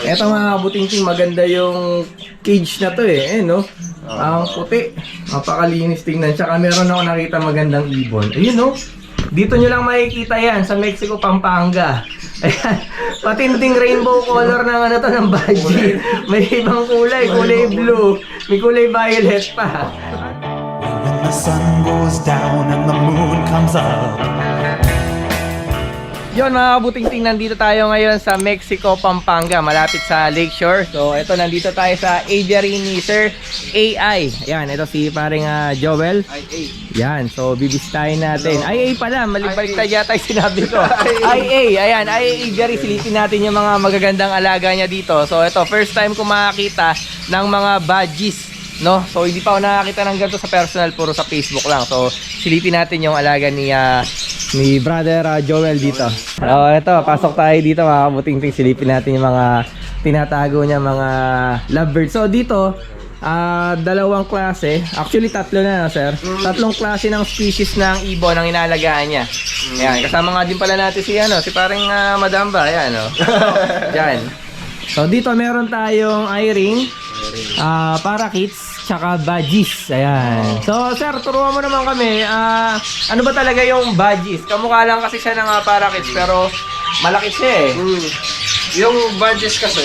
Eto mga kabuting-ting, maganda yung cage na to eh, no? Ang puti, mapakalinis tingnan. Tsaka meron ako nakita magandang ibon. Ayun no, dito nyo lang makikita yan sa Mexico, Pampanga. Ayan, matinding rainbow color ng ano to, ng budgie. May ibang kulay, kulay blue, may kulay violet pa. When the sun goes down and the moon comes up. Yon mga kabuting-ting, nandito tayo ngayon sa Mexico, Pampanga, malapit sa Lakeshore. So ito, nandito tayo sa aviary ni Sir AI. Ayan, ito si paring Joel. Yan, so bibisitahin natin. IA pala, malibalik yata yung sinabi ko. IA, ayan, IA aviary. Silipin natin yung mga magagandang alaga niya dito. So ito, first time ko makakita ng mga budgies, no? So hindi pa ako nakakita ng ganito sa personal, puro sa Facebook lang. So silipin natin yung alaga ni brother Joel dito. So ito, pasok tayo dito mga kabuting-ting. Silipin natin yung mga tinatago niya, mga lovebirds. So dito, dalawang klase, actually tatlo na, sir. Tatlong klase ng species ng ibon ang inalagaan niya. Ayan, kasama nga din pala natin si parang Madam ba, ayan oh. Diyan. So dito meron tayong eye-ring, parakeets, tsaka budgies. Ayan. So sir, turuan mo naman kami, ano ba talaga yung budgies? Kamukha lang kasi siya ng parakeets, pero malaki siya eh. Yung budgies kasi,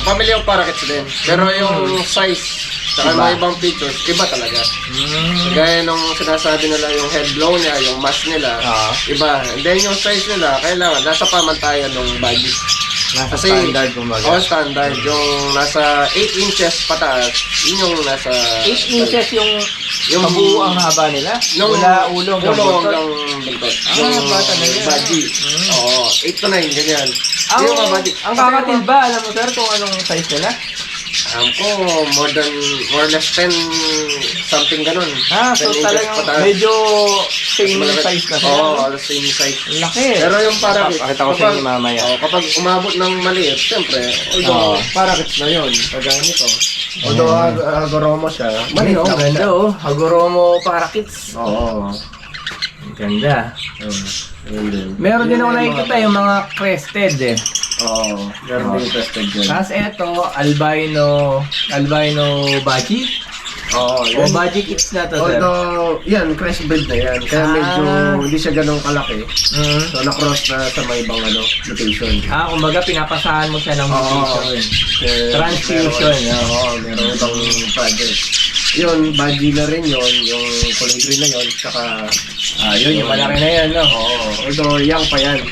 family of parakeets din. Pero yung size, saka mga ibang features, iba talaga. Gaya nung sinasabi nila, yung head blow niya, yung mask nila, iba. And then yung size nila, kailangan, nasa pamantayan ng budgies. Nasa Kasi, standard kumbaga. standard. Yung nasa 8 inches pataas, yun yung nasa... 8 inches yung kabuuang haba nila? Nung Mula ulo hanggang buntot? hanggang buntot. bata na yan. Budgie. Oo, 8 to 9, ganyan. Yung mga budgie. Ang kakatil ba, alam mo sir kung anong size nila? Alam ko, more or less 10 something ganun. So 10 inches talagang pataas. medyo same Malaki. size na sila. Oo, same size. Laki. Pero yung parakeet, Pakita ko sa inyo mamaya. kapag umabot ng maliit, siyempre, although parakeet na yun, kagaya nito. Although agoromo siya, maliit Ang lang ganda siya. oh, Hagoromo parakeets. Oo. Ang ganda. Yun din. Meron din ako nakikita yung mga crested eh. Oo, meron din tested dyan. Tapos eto, albino budgie. Oo, O budgie kits na to sir. Although, yan, crash breed na yan. Kaya medyo hindi siya ganun kalaki. So, na-cross na sa may ibang mutation. Kumbaga pinapasahan mo siya ng mutation. Transfusion. Oo, meron ibang project. Yun, budgie na rin yun. Yung kulay green na yun. Tsaka, Yun, yung malaki na yan, no? oo. Although, young pa yan.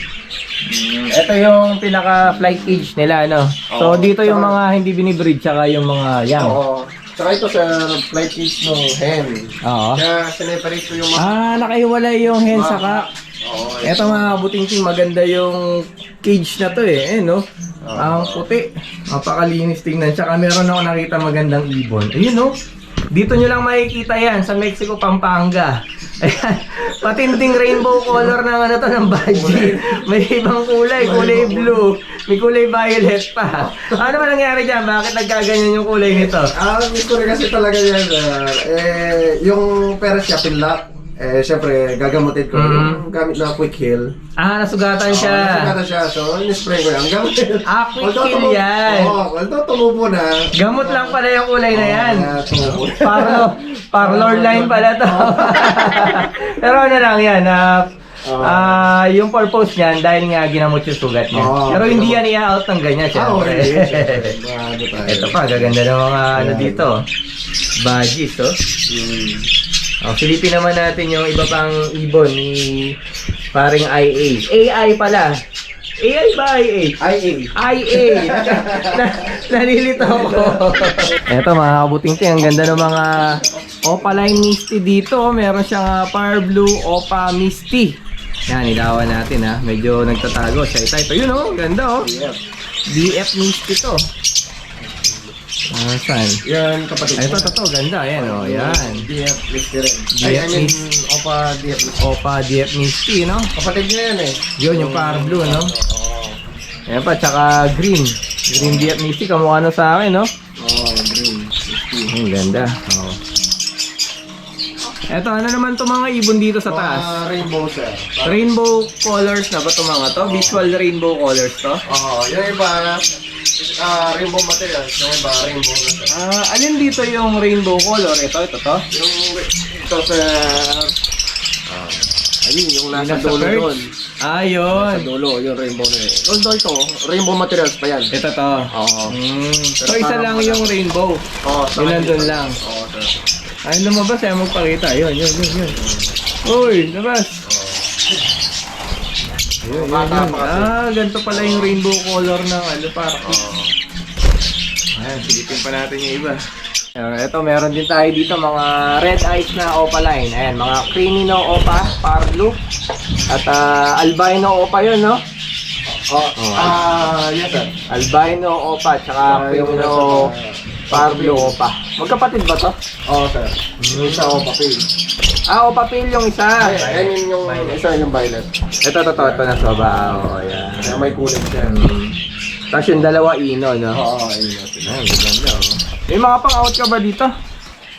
Ito yung pinaka flight age nila, no? So Oo. dito yung mga hindi binibreed, tsaka yung mga young. Oo. Tsaka ito sa flight cage ng hen. Oo. Kaya, sineparate ko yung mga... Nakaiwalay yung hen saka. Oo. Ito mga kabuting-ting, maganda yung cage na to eh, no? Ang puti, mapakalinis tingnan. Tsaka meron ako nakita magandang ibon. Ayun no? Dito nyo lang makikita yan sa Mexico, Pampanga. Ayan, matinding rainbow color ng ano to, ng budgie. May ibang kulay, kulay blue, may kulay violet pa. Ano ba nangyari dyan? Bakit nagkaganyan yung kulay nito? Gusto rin kasi talaga yan, yung pera siya pinlock, syempre gagamutin ko yung gamit na quick heal. Nasugatan siya. Nasugatan siya, so in-spray ko yan. Gamit. Quick heal yan. Although tumubo na. Gamot lang pala yung kulay na yan. Tumubo na. Parlor line pala to. Pero ano lang yan, yung purpose niyan dahil nga ginamot yung sugat niya. Pero hindi yan i-out ng ganyan siya. Ito pa, gaganda ng mga ano dito. Budgies, oh. Silipin naman natin yung iba pang ibon ni paring IA. AI pala. AI ba IA? IA. Nalilito ako. Eto mga kabuting-ting, ang ganda ng mga opaline misty dito. Meron siyang fire blue opa misty. Yan, ilawan natin ha. Medyo nagtatago siya. Ito yun oh, ganda oh. DF misty to. Saan? Yan, kapatid. Ito, ganda. Ayan o, yan. DF Misty rin. DF Opa DF Misty. Opa DF Misty, no? Kapatid niya yan eh. Yun, yung power blue, no? Ayan pa, tsaka green. Green DF Misty, kamukha na sa akin, no? Green Misty. Ang ganda. Eto, ano naman to mga ibon dito sa taas? Rainbow siya. Rainbow colors na ba to mga to? Visual rainbow colors to? Yung iba, rainbow materials, yung iba rainbow na sir. Alin dito yung rainbow color? Ito to? Yung ito sa ayun, yung nasa Nasa dulo perch? doon. Yun. Sa dulo, yung rainbow na yun. Although ito, rainbow materials pa yan. Ito to. Oo. So isa lang yung rainbow. Oo, sa Yun kanya. nandun lang. Oo, sir. Ay, lumabas eh, magpakita. Yun. Uy, labas. Yun. Ganito pala yung rainbow color ng para. Ayan, silipin pa natin yung iba. Ito, meron din tayo dito mga red eyes na opaline. Ayan, mga crimino opa, par blue. At albino opa yun, no? Yes sir. Albino opa, tsaka crimino par blue opa. Magkapatid ba to? Oo sir. Yung isa o papel. Opa pale yung isa. Ayun yung isa yung violet. Ito na soba. Ayan. Kaya may kulay siya. Tapos yung dalawa ino, no? Oo, ayun. Ayan, ganda, May mga pang-out ka ba dito?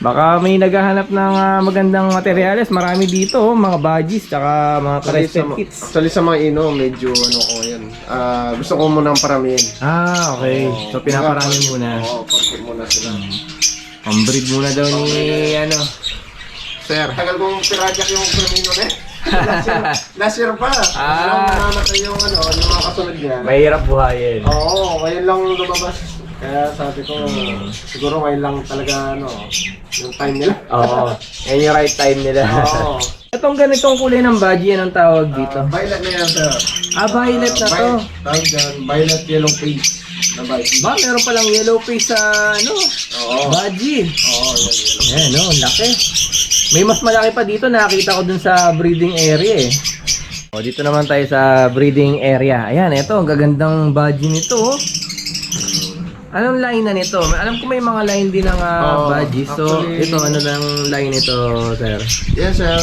Baka may naghahanap ng magandang materyales. Marami dito, mga badges, tsaka mga crested kits. Actually sa mga ino, medyo ano ko yan. Gusto ko munang paramihin. Okay. So, pinaparami muna. Oo, parkit muna sila. Pambreed muna daw ni, sir. Tagal kong pirajak yung Crimino na last year pa. Namatay yung yung mga kasunod niya. Mahirap buhayin. Oo, ngayon lang lumabas. Kaya sabi ko, siguro ngayon lang talaga yung time nila. Oo. Yan yung right time nila. Oo. Itong ganitong kulay ng badge, anong tawag dito? Violet na yan, sir. Violet na to. Tawag dyan, violet yellow face na badge. Ba, meron palang yellow face sa, Oo. badge. Oo, yan. Ayan, laki. May mas malaki pa dito, nakita ko dun sa breeding area eh. Dito naman tayo sa breeding area. Ayan, ito, ang gagandang badge nito. Anong line na nito? Alam ko may mga line din ng badges. So, actually, ito, ano lang line nito, sir? Yes, sir.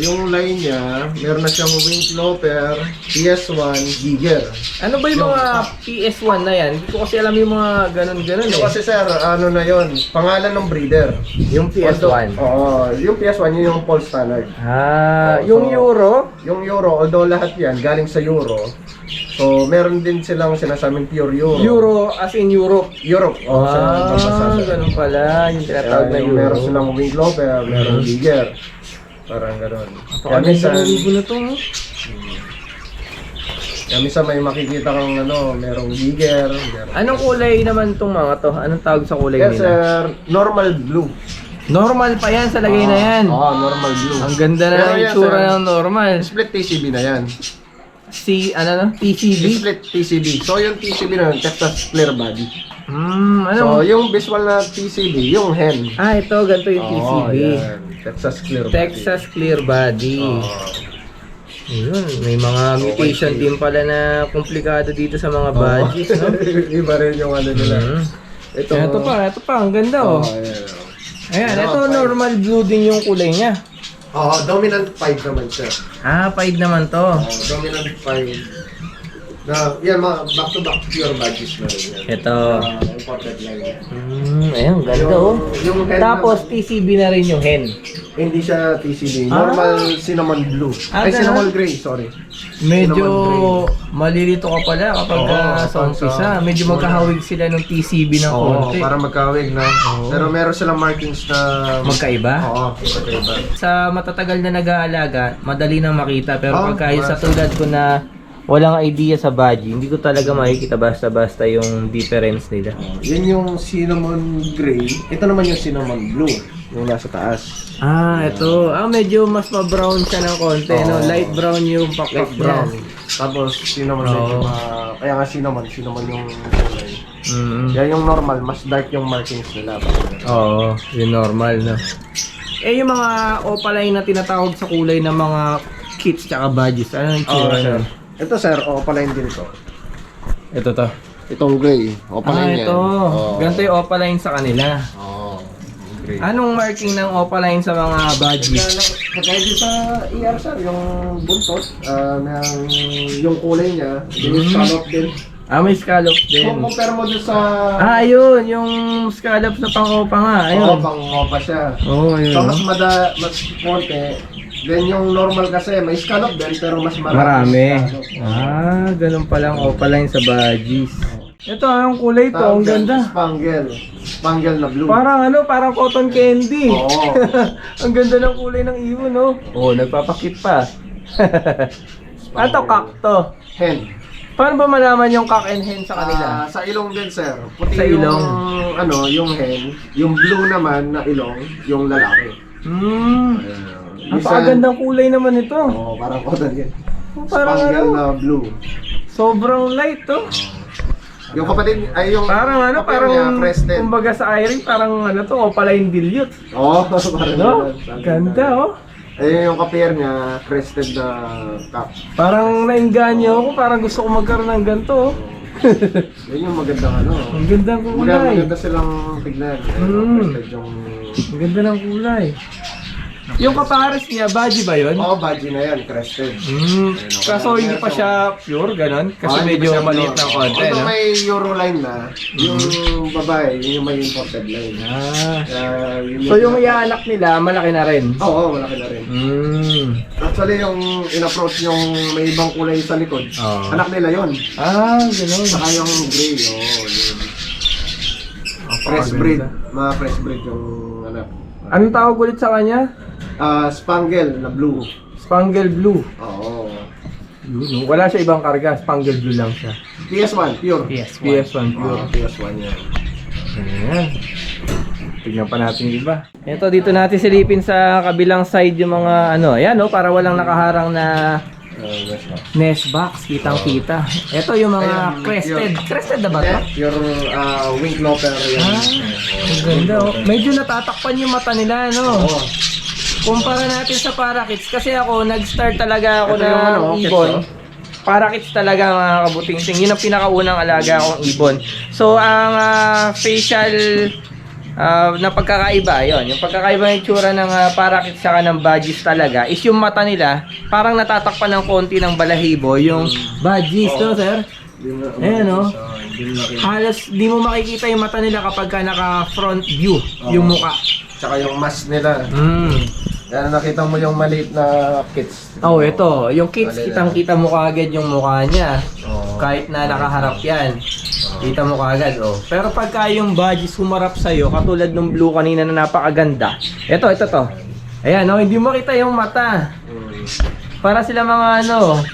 Yung line niya, meron na siyang wing loper, PS1, Giger. Ano ba yung mga PS1 na yan? Hindi ko kasi alam yung mga ganun-ganun eh. Kasi sir, ano na yon, pangalan ng breeder. Yung PS1? Oo, yung PS1, yun yung Paul Standard. Yung Euro? Yung Euro, although lahat yan galing sa Euro, so meron din silang sinasabing pure Euro. Euro as in Europe? Europe. Ganun pala. Yung tinatawag na Euro. Meron silang wing loper, meron Giger. Parang gano'n. Kaya minsan, na to, kaya minsan may makikita kang merong Giger. Anong kulay naman tong mga to? Anong tawag sa kulay Yes, nila? sir. Normal blue. Normal pa yan sa lagay na yan. Oo, normal blue. Ang ganda na Pero ng yan, itsura sir, ng normal. Split TCB na yan. TCB? Split TCB. So yung TCB na yun, Texas Clear Body. Ano? So yung visual na TCB, yung hen. Ito, ganito yung TCB. yan. Texas Clear Body. Texas Clear Body. Ayun, may mga mutation din pala na komplikado dito sa mga badges, no? Iba rin yung nila. Ito pa, ang ganda Ayan, ito normal blue din yung kulay niya. Dominant 5 naman siya. 5 naman to. Dominant 5. Yan, mga back-to-back pure badges na rin yan. Ito. Imported line. Ayan, ganda Yung hen Tapos TCB na rin yung hen. hindi siya TCB. Normal cinnamon blue. Ay, ganun? cinnamon gray, sorry. Medyo malilito ka pala kapag sa umpisa. Medyo magkahawig sila ng TCB ng konti. para magkawig na. Pero meron silang markings na Magkaiba? Oo, magkaiba. Sa matatagal na nag-aalaga, madali nang makita. Pero pagka yung sa basta. tulad ko na walang idea sa badge, hindi ko talaga makikita basta-basta yung difference nila. Yan yung cinnamon gray. Ito naman yung cinnamon blue. Yung nasa taas. Ito. Medyo mas ma-brown siya ng konti, no? Light brown yung pakpak Light brown. niya. Tapos cinnamon medyo kaya nga cinnamon yung kulay. Mm. Kaya yung normal, mas dark yung markings nila. Oo, yung normal, no? Yung mga opaline na tinatawag sa kulay ng mga kits tsaka badges, ano yung tsura sir. nun? Ito sir, opaline din to. Ito to. Itong gray, opaline yan. Ito. Ganito yung opaline sa kanila. Gray. Anong marking ng opaline sa mga badges? Kaya din sa ER sir, yung buntot, yung kulay niya, yung scallop din. May scallop Kung din. compare mo dun sa... Yun. Yung scallop na pang-opa nga. Ayun. pang mopa siya. Ayun. So mas konti. Then yung normal kasi may scallop din pero mas marami. Marami. Ganun palang opaline sa badges. Ito, ang kulay ito. Ang ganda. Spangle. Spangle na blue. Parang cotton candy. Oo. Ang ganda ng kulay ng ibon, no? Oo, nagpapakit pa. Ato, kakto. Hen. Paano ba malaman yung cock and hen sa kanila? Sa ilong din, sir. Puti Sa ilong? yung hen. Yung blue naman na ilong, yung lalaki. Ang pakagandang kulay naman ito. Oo, parang cotton yan. Parang Spangle ano? na blue. Sobrang light, to. Yung kapatid, ay yung Parang ano, kapatid niya, parang crested. kumbaga sa iring, parang ano to, opaline dilute. Oo, parang No? ganun. Ganda, oh. Eh, yung kapier niya, crested na cap. Parang nainganyo ako, parang gusto ko magkaroon ng ganito, oh. Yun yung magandang ano. Ang gandang kulay. Maganda silang tignan. Crested yung... Ang ganda ng kulay. Yung kapares niya, baji ba yun? Oo, badge na yan, crested. Kaso hindi pa siya pure, ganon? Kasi medyo maliit ng konti, Ito no? may Euroline na, yung babae, yun yung may imported line. So yung iaanak nila, malaki na rin? Oo, malaki na rin. Actually, yung in-approach yung may ibang kulay sa likod, Oo. anak nila yun. Ganon. Saka yung gray, yun. Fresh breed, mga fresh breed yung anak. Anong tawag ulit sa kanya? Spangle na blue. Spangle Blue. Oo. Yun, no? Wala siya ibang karga, Spangle Blue lang siya. PS1, pure. PS1 pure. PS1 yan. Ayan. Tignan pa natin yung iba. Ito, dito natin silipin sa kabilang side yung mga ano. Ayan, no? Para walang nakaharang na nest box. Kitang-kita. Ito yung mga Ayan, crested. pure. Crested na ba ito? Pure wing cloper yan. Ang ganda, oh. Medyo natatakpan yung mata nila, no? Oo. Kumpara natin sa parakeets. Kasi ako, nag-start talaga ako Ito yung ano, ng ibon. kits, Parakeets talaga, mga kabuting-ting. Yun ang pinakaunang alaga akong ibon. So, ang facial na pagkakaiba, yun. Yung pagkakaiba ng itsura ng parakeets saka ng badges talaga is yung mata nila, parang natatakpan ng konti ng balahibo yung badges, no, sir? Ayan, no? Halos di mo makikita yung mata nila kapag ka naka-front view yung muka. Tsaka yung mask nila. Yan, nakita mo yung maliit na kits. Oh, ito. Yung kids, kitang-kita mo kaagad yung mukha niya. Oo. Kahit na nakaharap yan. Kita mo kaagad, oh. Pero pagka yung badges humarap sa'yo, katulad ng blue kanina na napakaganda. Ito to. Ayan, oh, hindi mo makita yung mata. Para sila mga ano,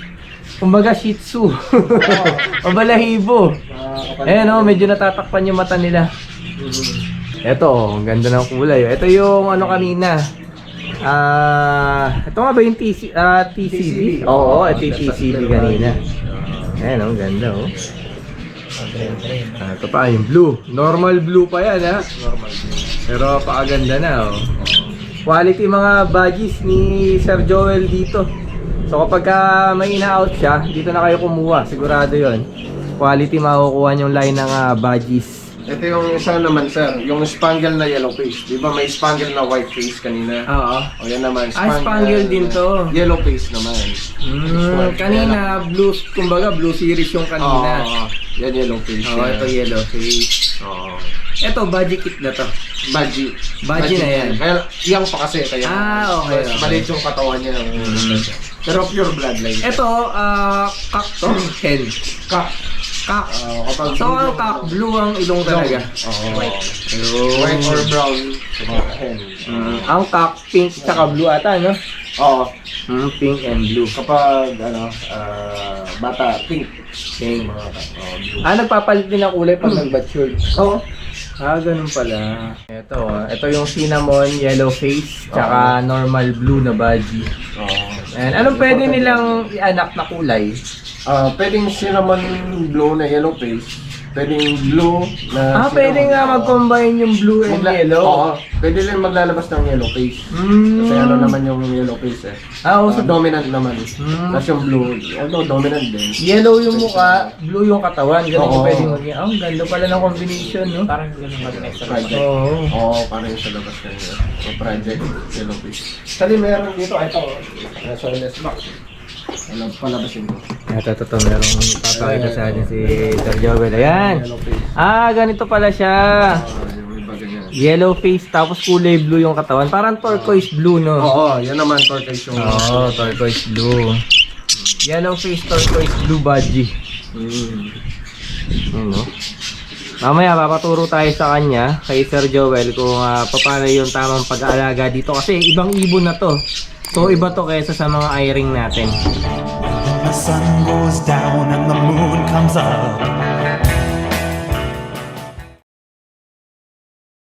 kumbaga shih tzu. O balahibo. Ayan, oh, medyo natatakpan yung mata nila. Ito, oh, ang ganda ng kulay. Ito yung ano kanina. Ito nga ba yung TCB? Oo, ito yung TCB kanina. Ayan, ang ganda, oh. Ito pa, yung blue. Normal blue pa yan, ha? Normal. Pero pakaganda na, oh. Quality mga badges ni Sir Joel dito. So kapag may ina-out siya, dito na kayo kumuha. Sigurado yon. Quality makukuha yung line ng badges. Ito yung isa naman, sir. Yung spangle na yellow face. Di ba may spangle na white face kanina? Oo. O yan naman. Spangle din to. Yellow face naman. Kanina, blue, kumbaga blue series yung kanina. Oo. Yan yellow face. Oo, ito yellow face. Oo. Ito, budget kit na to. Badgie. Badgie na yan. Kaya iyang pa kasi. Kaya Okay. maliit yung katawan niya. Pero pure bloodline. Ito, cock to? Hen. Cock. Cock. Kapag So, ang cock, blue ang ilong talaga. Oo. White or brown. Hen. Ang cock, pink, saka blue ata, no? Oo. Pink and blue. Kapag bata, pink. Pink. Blue. Nagpapalit din ang kulay pag nag-matured. Oo. Ganun pala. Ito yung cinnamon, yellow face, tsaka normal blue na badgie. And anong pwede nilang i-anak na kulay? Pwedeng cinnamon blue na yellow face. Pwedeng blue na Pwede nga mag-combine yung blue and yellow. Oo. Pwede rin maglalabas ng yellow face. Kasi ano naman yung yellow face eh. So Dominant naman. Tapos yung blue, although dominant din. yellow yung mukha, blue yung katawan. Ganun Oo. yung pwede maging. Ang ganda pala ng combination, no? Parang ganun mag-next Project. Oo. Oo, parang sa labas kanina. So, project, yellow face. Sali meron dito, ito. So, let's lock. Palabasin ko. Ito, merong papakita sa atin si Sir Joel. Ayan. Yellow face. Ganito pala siya. Yung iba ganyan. Yellow face, tapos kulay blue yung katawan. Parang turquoise blue, no? Oo, yan naman turquoise yung... Turquoise blue. Yellow face, turquoise blue badgie. Yun, no? Mamaya papaturo tayo sa kanya, kay Sir Joel, kung paano yung tamang pag-aalaga dito. Kasi ibang ibon na to. So iba to kaysa sa mga eye ring natin. When the sun goes down and the moon comes up,